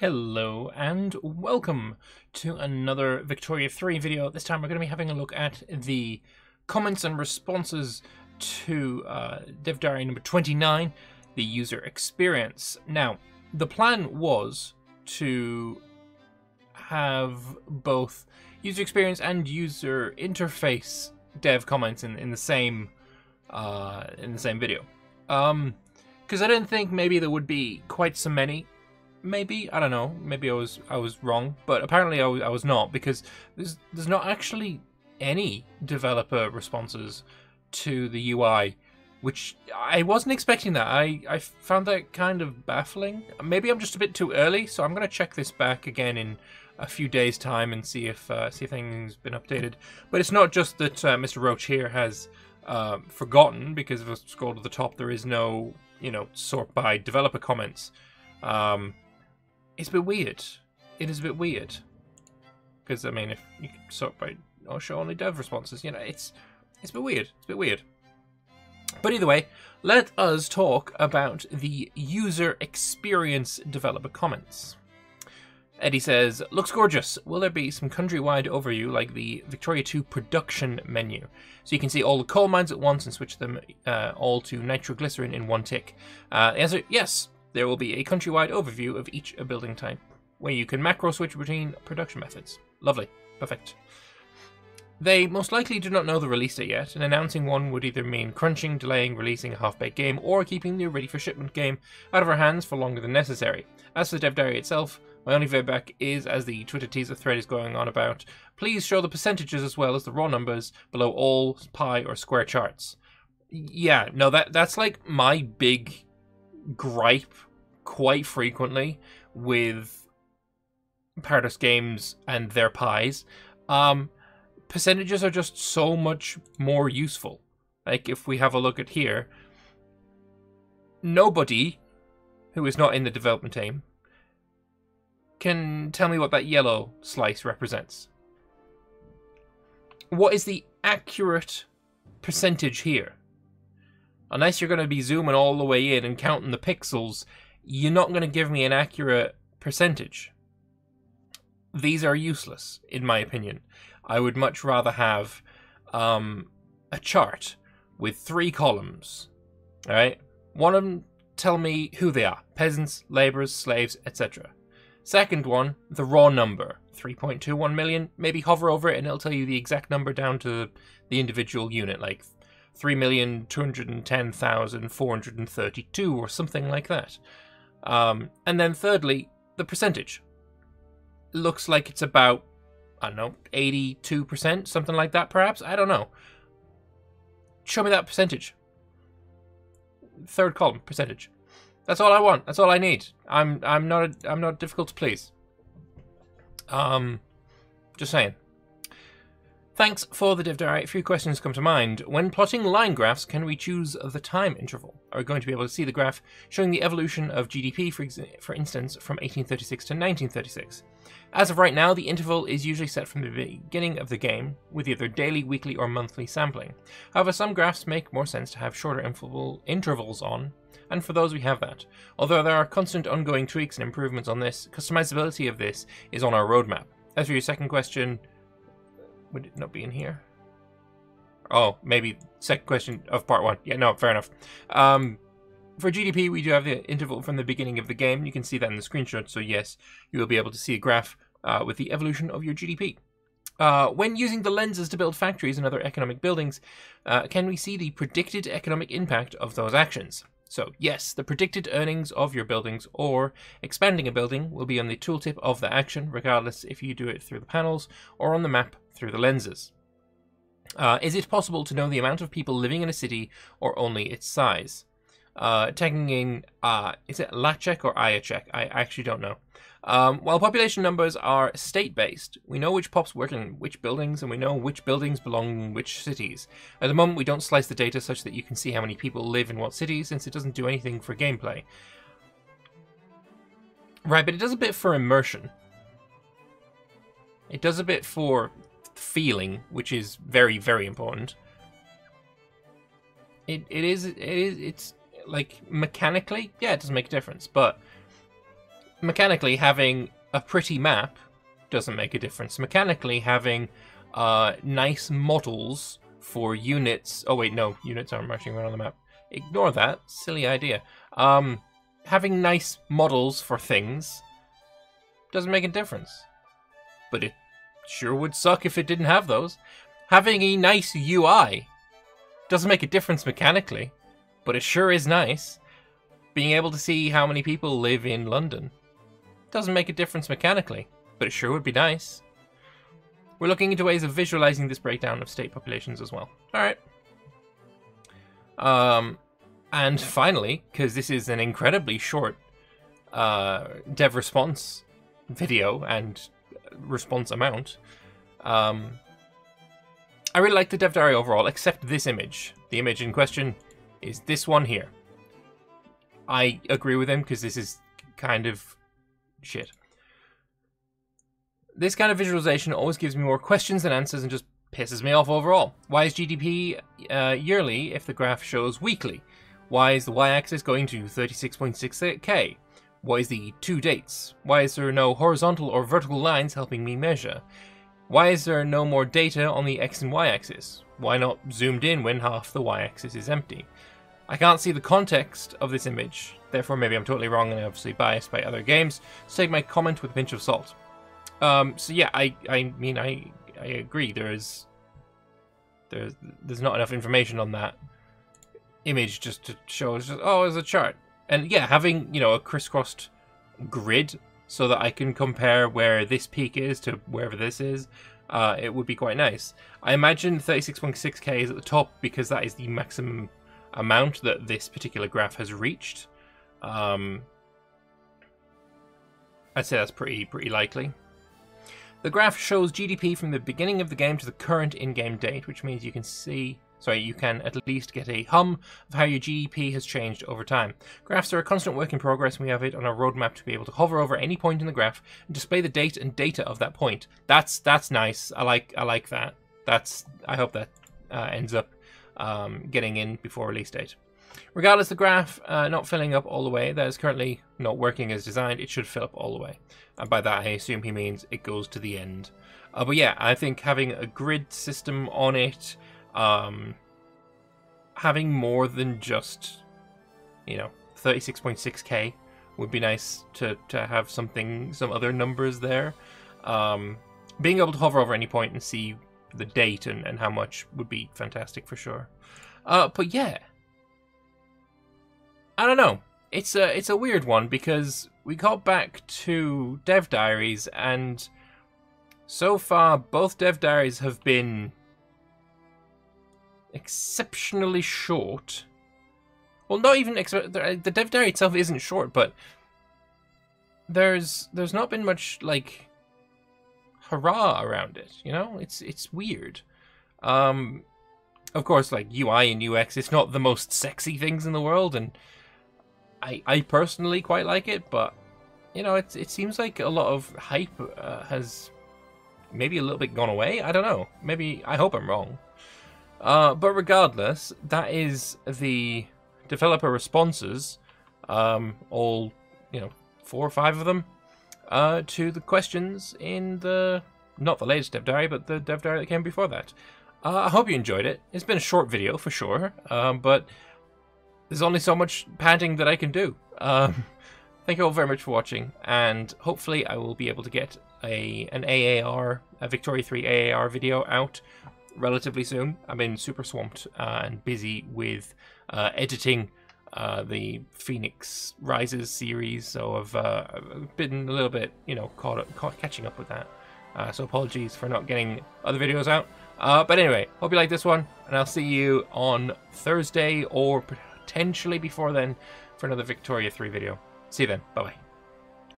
Hello and welcome to another Victoria 3 video. This time we're going to be having a look at the comments and responses to Dev Diary number 29, the user experience. Now, the plan was to have both user experience and user interface dev comments in the same video. Because I didn't think maybe there would be quite so many. Maybe, I don't know, maybe I was wrong, but apparently I was not, because there's not actually any developer responses to the UI, which I wasn't expecting that. I found that kind of baffling. Maybe I'm just a bit too early, so I'm going to check this back again in a few days' time and see if anything's been updated. But it's not just that Mr. Roach here has forgotten, because if I scroll to the top, there is no, sort by developer comments. It's a bit weird. It is a bit weird. Because, I mean, if you can sort by or show only dev responses, it's a bit weird. It's a bit weird. But either way, let us talk about the user experience developer comments. Eddie says, looks gorgeous. Will there be some countrywide overview like the Victoria 2 production menu? So you can see all the coal mines at once and switch them all to nitroglycerin in one tick. The answer, yes. There will be a countrywide overview of each building type, where you can macro switch between production methods. Lovely. Perfect. They most likely do not know the release date yet, and announcing one would either mean crunching, delaying, releasing a half-baked game, or keeping the ready-for-shipment game out of our hands for longer than necessary. As for the dev diary itself, my only feedback is, as the Twitter teaser thread is going on about, please show the percentages as well as the raw numbers below all pie or square charts. Yeah, no, that's like my big gripe quite frequently with Paradox Games and their pies. Percentages are just so much more useful. Like, if we have a look at here, nobody who is not in the development team can tell me what that yellow slice represents. What is the accurate percentage here? Unless you're going to be zooming all the way in and counting the pixels, you're not going to give me an accurate percentage. These are useless, in my opinion. I would much rather have a chart with 3 columns. All right? One of them tell me who they are. Peasants, laborers, slaves, etc. Second one, the raw number. 3.21 million. Maybe hover over it and it'll tell you the exact number down to the individual unit, like 3,210,432 or something like that. And then thirdly, the percentage. Looks like it's about, I don't know, 82%, something like that perhaps? I don't know. Show me that percentage. Third column, percentage. That's all I want. That's all I need. I'm not difficult to please. Just saying. Thanks for the dev diary. A few questions come to mind. When plotting line graphs, can we choose the time interval? Are we going to be able to see the graph showing the evolution of GDP, for instance, from 1836 to 1936? As of right now, the interval is usually set from the beginning of the game, with either daily, weekly, or monthly sampling. However, some graphs make more sense to have shorter intervals on, and for those we have that. Although there are constant ongoing tweaks and improvements on this, customizability of this is on our roadmap. As for your second question, would it not be in here? Oh, maybe second question of part 1. Yeah, no, fair enough. For GDP, we do have the interval from the beginning of the game. You can see that in the screenshot, so yes, you will be able to see a graph with the evolution of your GDP. When using the lenses to build factories and other economic buildings, can we see the predicted economic impact of those actions? So, yes, the predicted earnings of your buildings or expanding a building will be on the tooltip of the action, regardless if you do it through the panels or on the map through the lenses. Is it possible to know the amount of people living in a city or only its size? Taking in, is it LACHEC or IACHEC? I actually don't know. While population numbers are state-based, we know which pops work in which buildings, and we know which buildings belong in which cities. At the moment, we don't slice the data such that you can see how many people live in what cities, since it doesn't do anything for gameplay. Right, but it does a bit for immersion. It does a bit for feeling, which is very, very important. It's like mechanically, yeah, it doesn't make a difference, but mechanically, having a pretty map doesn't make a difference. Mechanically, having nice models for units... Oh, wait, no. Units aren't marching around on the map. Ignore that. Silly idea. Having nice models for things doesn't make a difference. But it sure would suck if it didn't have those. Having a nice UI doesn't make a difference mechanically, but it sure is nice. Being able to see how many people live in London doesn't make a difference mechanically, but it sure would be nice. We're looking into ways of visualizing this breakdown of state populations as well. Alright. And finally, because this is an incredibly short dev response video and response amount, I really like the dev diary overall, except this image. The image in question is this one here. I agree with him because this is kind of shit. This kind of visualization always gives me more questions than answers and just pisses me off overall. Why is GDP yearly if the graph shows weekly? Why is the y-axis going to 36.6k? Why is the 2 dates? Why is there no horizontal or vertical lines helping me measure? Why is there no more data on the x and y-axis? Why not zoomed in when half the y-axis is empty? I can't see the context of this image, therefore maybe I'm totally wrong and obviously biased by other games, so take my comment with a pinch of salt. So yeah, I mean I agree. There's not enough information on that image just to show us, oh, it's a chart. And yeah, having, you know, a crisscrossed grid so that I can compare where this peak is to wherever this is, it would be quite nice. I imagine 36.6k is at the top because that is the maximum amount that this particular graph has reached. I'd say that's pretty likely. The graph shows GDP from the beginning of the game to the current in-game date, which means you can see... Sorry, you can at least get a hum of how your GDP has changed over time. Graphs are a constant work in progress, and we have it on our roadmap to be able to hover over any point in the graph and display the date and data of that point. That's nice. I like that. I hope that ends up getting in before release date. Regardless, the graph not filling up all the way, that is currently not working as designed, it should fill up all the way. And by that I assume he means it goes to the end. But yeah, I think having a grid system on it, having more than just, you know, 36.6k would be nice to have some other numbers there. Being able to hover over any point and see the date and how much would be fantastic for sure. But yeah, I don't know. It's a weird one because we got back to dev diaries and so far both dev diaries have been exceptionally short. Well, not even the dev diary itself isn't short, but there's not been much like hurrah around it, you know? It's weird. Of course, like UI and UX, it's not the most sexy things in the world, and I personally quite like it, but you know, it seems like a lot of hype has maybe a little bit gone away. I don't know. Maybe, I hope I'm wrong. But regardless, that is the developer responses, all, you know, 4 or 5 of them, to the questions in the, not the latest dev diary, but the dev diary that came before that. I hope you enjoyed it. It's been a short video for sure, but there's only so much panting that I can do. Thank you all very much for watching, and hopefully I will be able to get an AAR, a Victoria 3 AAR video out relatively soon. I've been super swamped and busy with editing the Phoenix Rises series, so I've been a little bit, you know, catching up with that. So apologies for not getting other videos out. But anyway, hope you like this one, and I'll see you on Thursday or potentially before then for another Victoria 3 video. See you then. Bye-bye.